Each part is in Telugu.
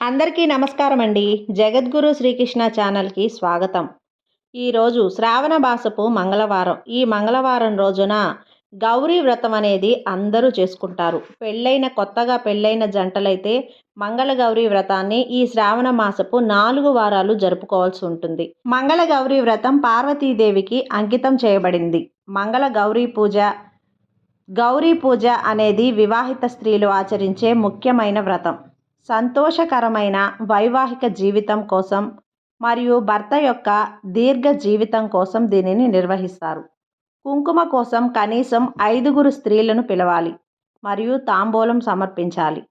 అందరికీ నమస్కారం అండి. జగద్గురు శ్రీకృష్ణ ఛానల్‌కి స్వాగతం. ఈరోజు శ్రావణ మాసపు మంగళవారం. ఈ మంగళవారం రోజున గౌరీ వ్రతం అనేది అందరూ చేసుకుంటారు. కొత్తగా పెళ్ళైన జంటలైతే మంగళగౌరి వ్రతాన్ని ఈ శ్రావణ మాసపు 4 వారాలు జరుపుకోవాల్సి ఉంటుంది. మంగళగౌరి వ్రతం పార్వతీదేవికి అంకితం చేయబడింది. గౌరీ పూజ అనేది వివాహిత స్త్రీలు ఆచరించే ముఖ్యమైన వ్రతం. సంతోషకరమైన వైవాహిక జీవితం కోసం మరియు భర్త యొక్క దీర్ఘ జీవితం కోసం దీనిని నిర్వహిస్తారు. కుంకుమ కోసం కనీసం 5 స్త్రీలను పిలవాలి మరియు తాంబూలం సమర్పించాలి.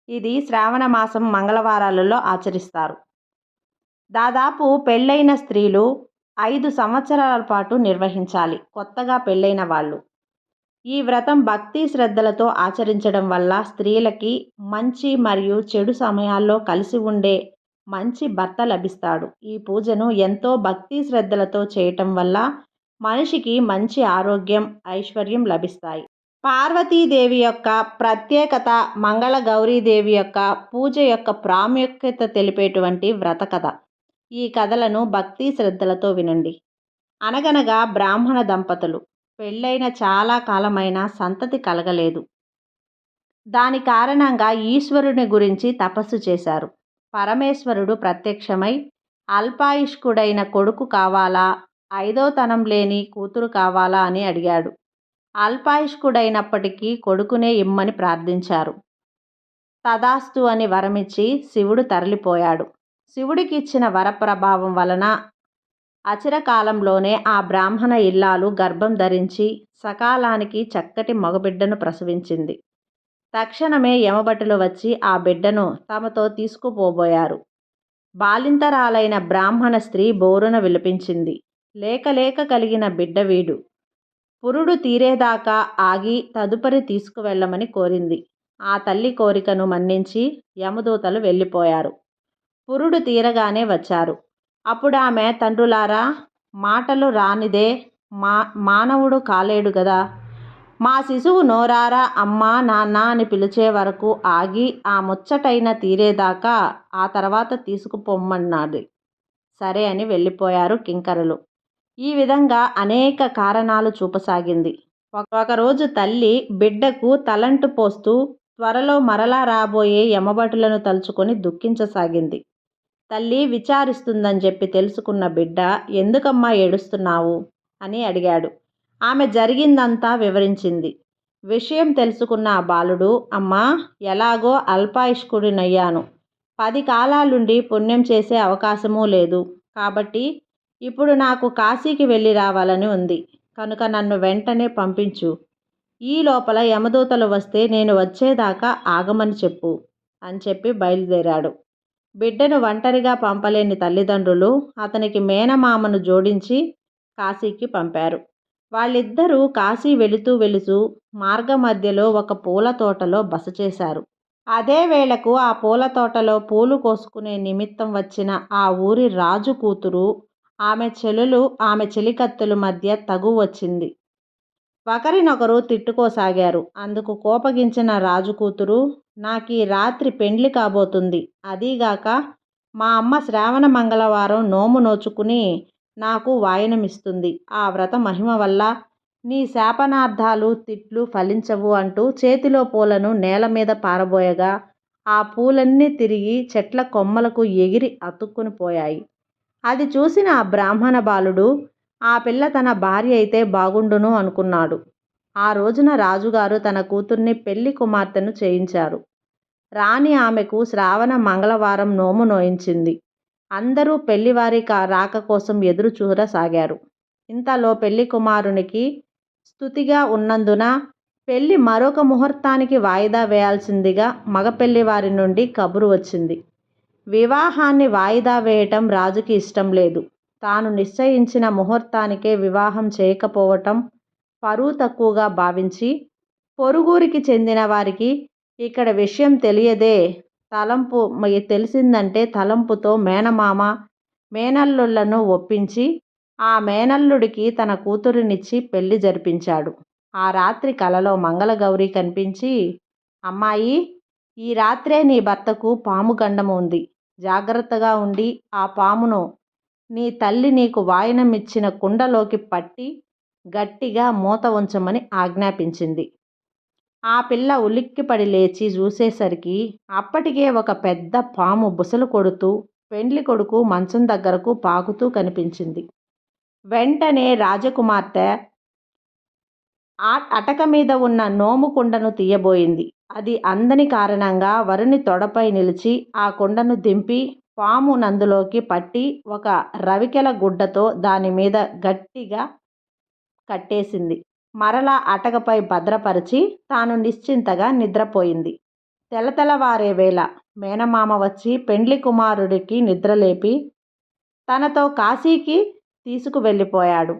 ఇది శ్రావణ మాసం మంగళవారాలలో ఆచరిస్తారు. దాదాపు పెళ్ళైన స్త్రీలు 5 సంవత్సరాల పాటు నిర్వహించాలి. కొత్తగా పెళ్ళైన వాళ్ళు ఈ వ్రతం భక్తి శ్రద్ధలతో ఆచరించడం వల్ల స్త్రీలకి మంచి మరియు చెడు సమయాల్లో కలిసి ఉండే మంచి భర్త లభిస్తాడు. ఈ పూజను ఎంతో భక్తి శ్రద్ధలతో చేయటం వల్ల మనిషికి మంచి ఆరోగ్యం, ఐశ్వర్యం లభిస్తాయి. పార్వతీదేవి యొక్క ప్రత్యేకత, మంగళ గౌరీదేవి యొక్క పూజ యొక్క ప్రాముఖ్యత తెలిపేటువంటి వ్రత కథ. ఈ కథలను భక్తి శ్రద్ధలతో వినండి. అనగనగా బ్రాహ్మణ దంపతులు పెళ్ళైన చాలా కాలమైన సంతతి కలగలేదు. దాని కారణంగా ఈశ్వరుని గురించి తపస్సు చేశారు. పరమేశ్వరుడు ప్రత్యక్షమై అల్పాయుష్కుడైన కొడుకు కావాలా, 5వ తనం లేని కూతురు కావాలా అని అడిగాడు. అల్పాయుష్కుడైనప్పటికీ కొడుకునే ఇమ్మని ప్రార్థించారు. తదాస్తు అని వరమిచ్చి శివుడు తరలిపోయాడు. శివుడికి ఇచ్చిన వరప్రభావం వలన అచిరకాలంలోనే ఆ బ్రాహ్మణ ఇల్లాలు గర్భం ధరించి సకాలానికి చక్కటి మగబిడ్డను ప్రసవించింది. తక్షణమే యమభటులు వచ్చి ఆ బిడ్డను తమతో తీసుకుపోబోయారు. బాలింతరాలైన బ్రాహ్మణ స్త్రీ బోరున విలపించింది. లేక కలిగిన బిడ్డ వీడు. పురుడు తీరేదాకా ఆగి తదుపరి తీసుకువెళ్ళమని కోరింది. ఆ తల్లి కోరికను మన్నించి యమదూతలు వెళ్ళిపోయారు. పురుడు తీరగానే వచ్చారు. అప్పుడు ఆమె, తండ్రులారా, మాటలు రానిదే మానవుడు కాలేడు గదా. మా శిశువు నోరారా అమ్మా నాన్న అని పిలిచే వరకు ఆగి ఆ ముచ్చటైన తీరేదాకా ఆ తర్వాత తీసుకుపోమ్మన్నాడు. సరే అని వెళ్ళిపోయారు కింకరులు. ఈ విధంగా అనేక కారణాలు చూపసాగింది. ఒకరోజు తల్లి బిడ్డకు తలంటు పోస్తూ త్వరలో మరలా రాబోయే యమభటులను తలుచుకొని దుఃఖించసాగింది. తల్లి విచారిస్తుందని చెప్పి తెలుసుకున్న బిడ్డ, ఎందుకమ్మా ఏడుస్తున్నావు అని అడిగాడు. ఆమె జరిగిందంతా వివరించింది. విషయం తెలుసుకున్న ఆ బాలుడు, అమ్మా, ఎలాగో అల్పాయుష్కుడినయ్యాను. 10 కాలాలుండి పుణ్యం చేసే అవకాశమూ లేదు. కాబట్టి ఇప్పుడు నాకు కాశీకి వెళ్ళి రావాలని ఉంది. కనుక నన్ను వెంటనే పంపించు. ఈ లోపల యమదూతలు వస్తే నేను వచ్చేదాకా ఆగమని చెప్పు అని చెప్పి బయలుదేరాడు. బిడ్డను ఒంటరిగా పంపలేని తల్లిదండ్రులు అతనికి మేనమామను జోడించి కాశీకి పంపారు. వాళ్ళిద్దరూ కాశీ వెళుతూ మార్గమధ్యలో ఒక పూల తోటలో బస చేశారు. అదే వేళకు ఆ పూల తోటలో పూలు కోసుకునే నిమిత్తం వచ్చిన ఆ ఊరి రాజు కూతురు ఆమె చెలికత్తెల మధ్య తగువ వచ్చింది. ఒకరినొకరు తిట్టుకోసాగారు. అందుకు కోపగించిన రాజు కూతురు, నాకీ రాత్రి పెండ్లి కాబోతుంది. అదీగాక మా అమ్మ శ్రావణ మంగళవారం నోము నోచుకుని నాకు వాయనమిస్తుంది. ఆ వ్రత మహిమ వల్ల నీ శాపనార్థాలు, తిట్లు ఫలించవు అంటూ చేతిలో పూలను నేల మీద పారబోయగా ఆ పూలన్నీ తిరిగి చెట్ల కొమ్మలకు ఎగిరి అతుక్కుని పోయాయి. అది చూసిన ఆ బ్రాహ్మణ బాలుడు, ఆ పిల్ల తన భార్య అయితే బాగుండును అనుకున్నాడు. ఆ రోజున రాజుగారు తన కూతుర్ని పెళ్లి కుమార్తెను చేయించారు. రాణి ఆమెకు శ్రావణ మంగళవారం నోము నోయించింది. అందరూ పెళ్లివారి రాక కోసం ఎదురు చూడసాగారు. ఇంతలో పెళ్లి కుమారునికి స్తుతిగా ఉన్నందున పెళ్లి మరొక ముహూర్తానికి వాయిదా వేయాల్సిందిగా మగ పెళ్లివారి నుండి కబురు వచ్చింది. వివాహాన్ని వాయిదా వేయటం రాజుకి ఇష్టం లేదు. తాను నిశ్చయించిన ముహూర్తానికే వివాహం చేయకపోవటం పరువు తక్కువగా భావించి, పొరుగురికి చెందిన వారికి ఇక్కడ విషయం తెలిసిందంటే తలంపుతో మేనమామ, మేనల్లుళ్లను ఒప్పించి ఆ మేనల్లుడికి తన కూతురినిచ్చి పెళ్లి జరిపించాడు. ఆ రాత్రి కలలో మంగళగౌరి కనిపించి, అమ్మాయి, ఈ రాత్రే నీ భర్తకు పాము గండము ఉంది. జాగ్రత్తగా ఉండి ఆ పామును నీ తల్లి నీకు వాయనమిచ్చిన కుండలోకి పట్టి గట్టిగా మూత ఉంచమని ఆజ్ఞాపించింది. ఆ పిల్ల ఉలిక్కిపడి లేచి చూసేసరికి అప్పటికే ఒక పెద్ద పాము బుసలు కొడుతూ పెండ్లి కొడుకు మంచం దగ్గరకు పాకుతూ కనిపించింది. వెంటనే రాజకుమార్తె అటక మీద ఉన్న నోము కుండను తీయబోయింది. అది అందని కారణంగా వరుని తొడపై నిలిచి ఆ కుండను దింపి పాము నందులోకి పట్టి ఒక రవికెల గుడ్డతో దానిమీద గట్టిగా కట్టేసింది. మరలా అటకపై భద్రపరిచి తాను నిశ్చింతగా నిద్రపోయింది. తెల్లవారే వేళ మేనమామ వచ్చి పెండ్లి కుమారుడికి నిద్రలేపి తనతో కాశీకి తీసుకువెళ్ళిపోయాడు.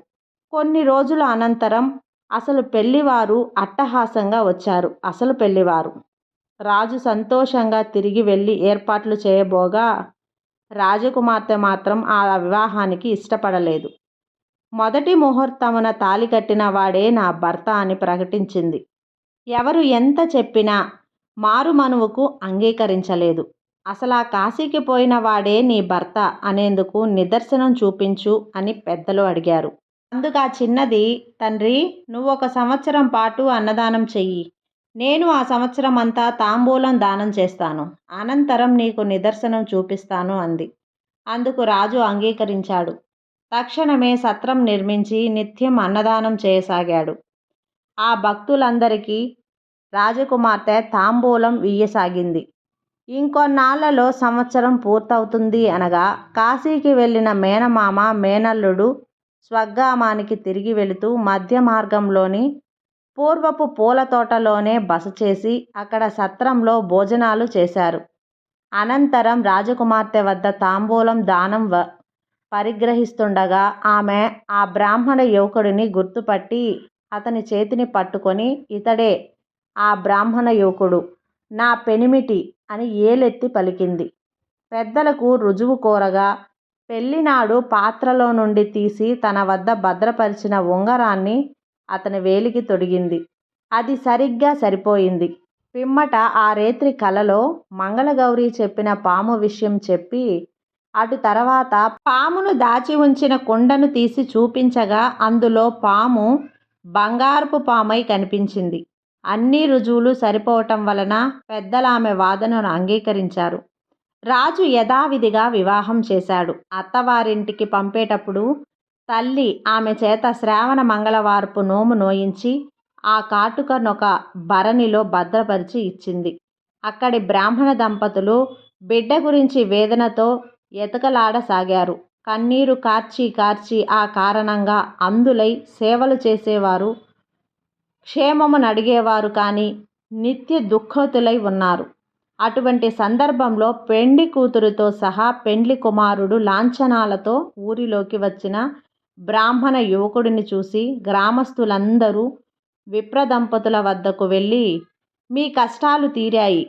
కొన్ని రోజుల అనంతరం అసలు పెళ్లివారు అట్టహాసంగా వచ్చారు. అసలు పెళ్లివారు రాజు సంతోషంగా తిరిగి వెళ్ళి ఏర్పాట్లు చేయబోగా రాజకుమార్తె మాత్రం ఆ వివాహానికి ఇష్టపడలేదు. మొదటి ముహూర్తమున తాళి కట్టిన వాడే నా భర్త అని ప్రకటించింది. ఎవరు ఎంత చెప్పినా మారుమనువుకు అంగీకరించలేదు. అసలు ఆ కాశీకి పోయిన వాడే నీ భర్త అనేందుకు నిదర్శనం చూపించు అని పెద్దలు అడిగారు. అందుకు ఆ చిన్నది, తండ్రి, నువ్వు 1 సంవత్సరం పాటు అన్నదానం చెయ్యి, నేను ఆ సంవత్సరం అంతా తాంబూలం దానం చేస్తాను, అనంతరం నీకు నిదర్శనం చూపిస్తాను అంది. అందుకు రాజు అంగీకరించాడు. తక్షణమే సత్రం నిర్మించి నిత్యం అన్నదానం చేయసాగాడు. ఆ భక్తులందరికీ రాజకుమార్తె తాంబూలం ఇయ్యసాగింది. ఇంకొన్నాళ్లలో సంవత్సరం పూర్తవుతుంది అనగా కాశీకి వెళ్ళిన మేనమామ మేనల్లుడు స్వగ్రామానికి తిరిగి వెళుతూ మధ్య మార్గంలోని పూర్వపు పూల తోటలోనే బస చేసి అక్కడ సత్రంలో భోజనాలు చేశారు. అనంతరం రాజకుమార్తె వద్ద తాంబూలం దానం పరిగ్రహిస్తుండగా ఆమె ఆ బ్రాహ్మణ యువకుడిని గుర్తుపట్టి అతని చేతిని పట్టుకొని, ఇతడే ఆ బ్రాహ్మణ యువకుడు, నా పెనిమిటి అని ఏలెత్తి పలికింది. పెద్దలకు రుజువు కోరగా పెళ్లినాడు పాత్రలో నుండి తీసి తన వద్ద భద్రపరిచిన ఉంగరాన్ని అతని వేలికి తొడిగింది. అది సరిగ్గా సరిపోయింది. పిమ్మట ఆ రేత్రి కలలో మంగళగౌరి చెప్పిన పాము విషయం చెప్పి అటు తర్వాత పామును దాచి ఉంచిన కుండను తీసి చూపించగా అందులో పాము బంగారపు పామై కనిపించింది. అన్ని రుజువులు సరిపోవటం వలన పెద్దలామె వాదనను అంగీకరించారు. రాజు యథావిధిగా వివాహం చేశాడు. అత్తవారింటికి పంపేటప్పుడు తల్లి ఆమె చేత శ్రావణ మంగళవారపు నోము నోయించి ఆ కాటుకనొక భరణిలో భద్రపరిచి ఇచ్చింది. అక్కడి బ్రాహ్మణ దంపతులు బిడ్డ గురించి వేదనతో ఎతకలాడసాగారు. కన్నీరు కార్చి కార్చి ఆ కారణంగా అందులై సేవలు చేసేవారు, క్షేమమును అడిగేవారు కానీ నిత్య దుఃఖితులై ఉన్నారు. అటువంటి సందర్భంలో పెండ్లి కూతురుతో సహా పెండ్లి కుమారుడు లాంఛనాలతో ఊరిలోకి వచ్చిన బ్రాహ్మణ యువకుడిని చూసి గ్రామస్తులందరూ విప్రదంపతుల వద్దకు వెళ్ళి, మీ కష్టాలు తీరాయి,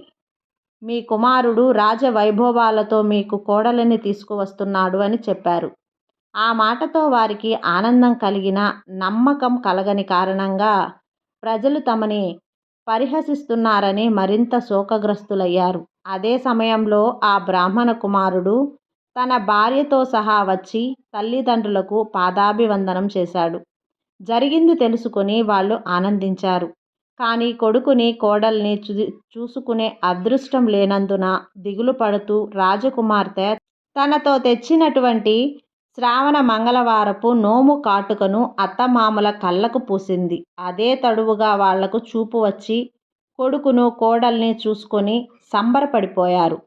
మీ కుమారుడు రాజవైభవాలతో మీకు కోడలిని తీసుకువస్తున్నాడు అని చెప్పారు. ఆ మాటతో వారికి ఆనందం కలిగిన నమ్మకం కలగని కారణంగా ప్రజలు తమని పరిహసిస్తున్నారని మరింత శోకగ్రస్తులయ్యారు. అదే సమయంలో ఆ బ్రాహ్మణ కుమారుడు తన భార్యతో సహా వచ్చి తల్లిదండ్రులకు పాదాభివందనం చేశాడు. జరిగింది తెలుసుకుని వాళ్ళు ఆనందించారు. కానీ కొడుకుని కోడల్ని చూసుకునే అదృష్టం లేనందున దిగులు పడుతూ రాజకుమార్తె తనతో తెచ్చినటువంటి శ్రావణ మంగళవారపు నోము కాటుకను అత్తమామల కళ్ళకు పూసింది. అదే తడువుగా వాళ్లకు చూపు వచ్చి కొడుకును కోడల్ని చూసుకొని సంబరపడిపోయారు.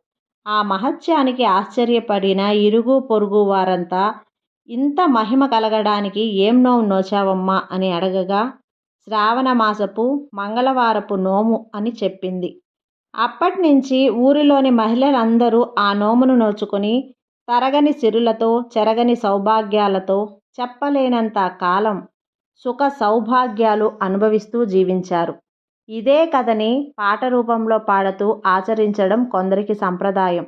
ఆ మహత్యానికి ఆశ్చర్యపడిన ఇరుగు పొరుగు వారంతా, ఇంత మహిమ కలగడానికి ఏం నోము నోచావమ్మా అని అడగగా శ్రావణ మాసపు మంగళవారపు నోము అని చెప్పింది. అప్పటినుంచి ఊరిలోని మహిళలందరూ ఆ నోమును నోచుకొని తరగని సిరులతో చెరగని సౌభాగ్యాలతో చెప్పలేనంత కాలం సుఖ సౌభాగ్యాలు అనుభవిస్తూ జీవించారు. ఇదే కథని పాట రూపంలో పాడుతూ ఆచరించడం కొందరికి సంప్రదాయం.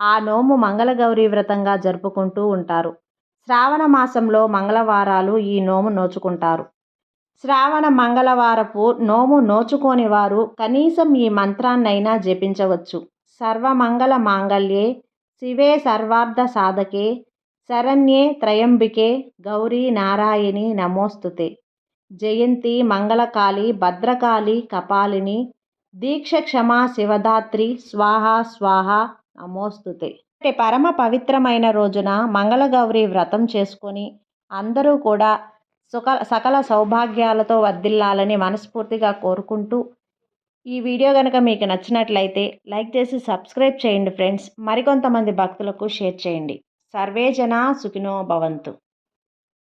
ఆ నోము మంగళగౌరి వ్రతంగా జరుపుకుంటూ ఉంటారు. శ్రావణ మాసంలో మంగళవారాలు ఈ నోము నోచుకుంటారు. శ్రావణ మంగళవారపు నోము నోచుకోని వారు కనీసం ఈ మంత్రాన్నైనా జపించవచ్చు. సర్వమంగళ మాంగళ్యే శివే సర్వార్థ సాధకే శరణ్యే త్రయంబికే గౌరీ నారాయణి నమోస్తుతే. జయంతి మంగళకాళి భద్రకాళి కపాలిని దీక్ష క్షమా శివదాత్రి స్వాహ స్వాహ నమోస్తుతే. పరమ పవిత్రమైన రోజున మంగళగౌరి వ్రతం చేసుకొని అందరూ కూడా సకల సౌభాగ్యాలతో వర్ధిల్లాలని మనస్ఫూర్తిగా కోరుకుంటూ, ఈ వీడియో కనుక మీకు నచ్చినట్లయితే లైక్ చేసి సబ్స్క్రైబ్ చేయండి ఫ్రెండ్స్. మరికొంతమంది భక్తులకు షేర్ చేయండి. సర్వే జనా సుఖినో భవంతు.